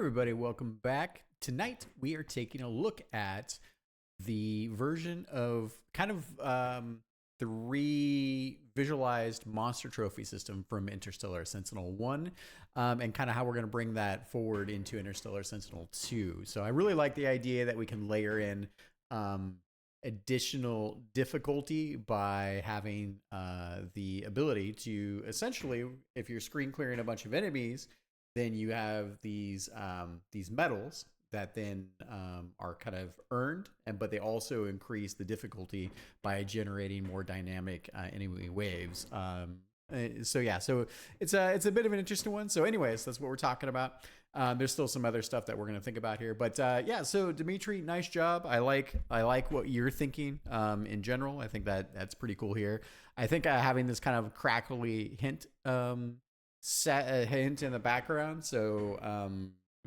everybody, welcome back. Tonight we are taking a look at the version of kind of the re-visualized monster trophy system from Interstellar Sentinel 1 and kind of how we're going to bring that forward into Interstellar Sentinel 2. So I really like the idea that we can layer in additional difficulty by having the ability to essentially, if you're screen clearing a bunch of enemies, then you have these medals that then are kind of earned, but they also increase the difficulty by generating more dynamic enemy waves. So it's a bit of an interesting one. So anyways, that's what we're talking about. There's still some other stuff that we're going to think about here, but so Dimitri, nice job. I like what you're thinking in general. I think that's pretty cool here. I think having this kind of crackly hint set a hint in the background, so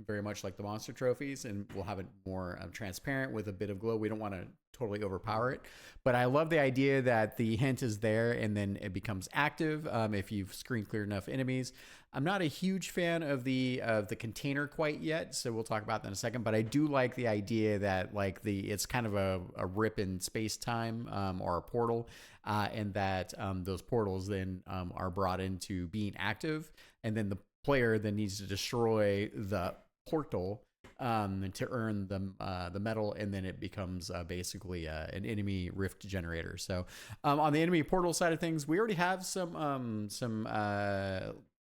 very much like the monster trophies, and we'll have it more transparent with a bit of glow. We don't want to totally overpower it, but I love the idea that the hint is there and then it becomes active if you've screen cleared enough enemies. I'm not a huge fan of the container quite yet, so we'll talk about that in a second, but I do like the idea that it's kind of a rip in space-time or a portal, and that those portals then are brought into being active, and then the player then needs to destroy the portal to earn the medal, and then it becomes basically an enemy rift generator. So on the enemy portal side of things, we already have some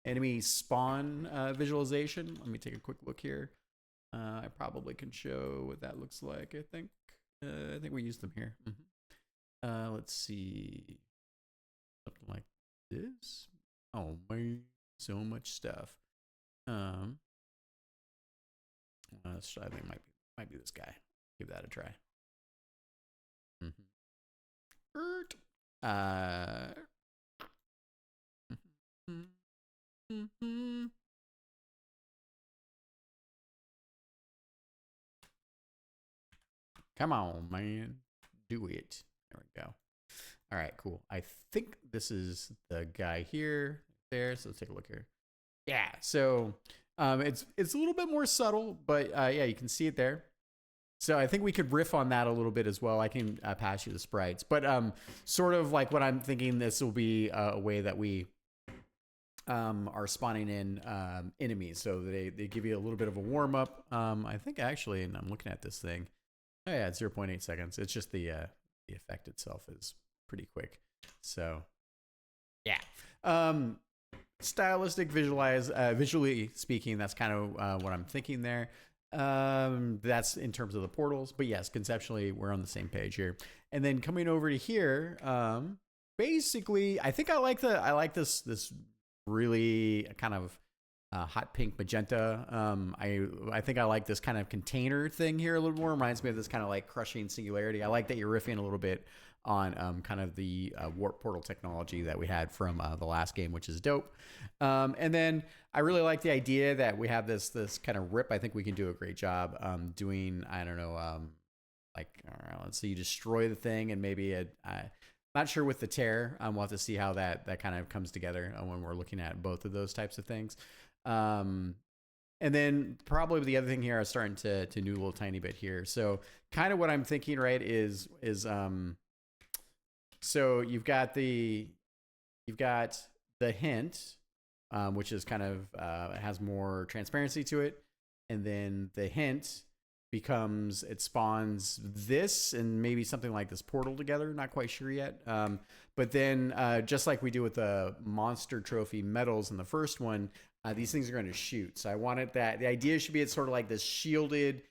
enemy spawn visualization. Let me take a quick look here. I probably can show what that looks like. I think we used them here. Let's see, something like this. Oh man, so much stuff. I think might be this guy. Give that a try. Come on, man, do it. There we go. All right, cool. I think this is the guy here. There. So let's take a look here. Yeah. So it's a little bit more subtle, but yeah, you can see it there. So I think we could riff on that a little bit as well. I can pass you the sprites, but sort of like what I'm thinking, this will be a way that we are spawning in enemies. So they give you a little bit of a warm up. I think actually, and I'm looking at this thing. Oh yeah, it's 0.8 seconds. It's just the effect itself is pretty quick. So yeah. Stylistic visually speaking, that's kind of what I'm thinking there. That's in terms of the portals, but yes, conceptually we're on the same page here. And then coming over to here, basically I think I like this really kind of hot pink magenta. I think I like this kind of container thing here a little more. Reminds me of this kind of like crushing singularity. I like that you're riffing a little bit on kind of the warp portal technology that we had from the last game, which is dope. And then I really like the idea that we have this kind of rip. I think we can do a great job doing, I don't know, let's say you destroy the thing, and maybe not sure with the tear. We'll have to see how that kind of comes together when we're looking at both of those types of things. And then probably the other thing here, I'm starting to do a little tiny bit here. So kind of what I'm thinking, right, is so you've got the hint, which is kind of has more transparency to it, and then the hint it spawns this and maybe something like this portal together. Not quite sure yet. But then just like we do with the monster trophy medals in the first one, these things are going to shoot. So I wanted that. The idea should be it's sort of like this shielded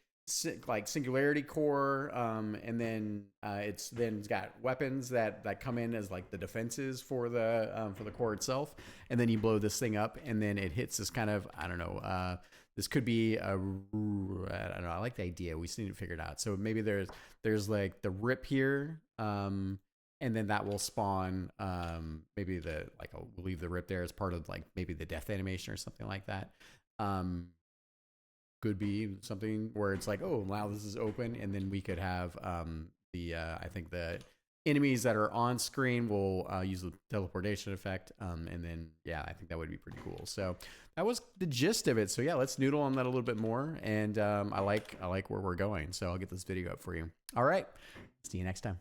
like singularity core, and then it's got weapons that come in as like the defenses for the core itself, and then you blow this thing up, and then it hits this kind of, I don't know, this could be I don't know, I like the idea. We just need to figure it out. So maybe there's like the rip here, and then that will spawn maybe we'll leave the rip there as part of like maybe the death animation or something like that. Could be something where it's like, oh wow, this is open, and then we could have I think the enemies that are on screen will use the teleportation effect. And then, yeah, I think that would be pretty cool. So that was the gist of it. So yeah, let's noodle on that a little bit more. And I like where we're going. So I'll get this video up for you. All right. See you next time.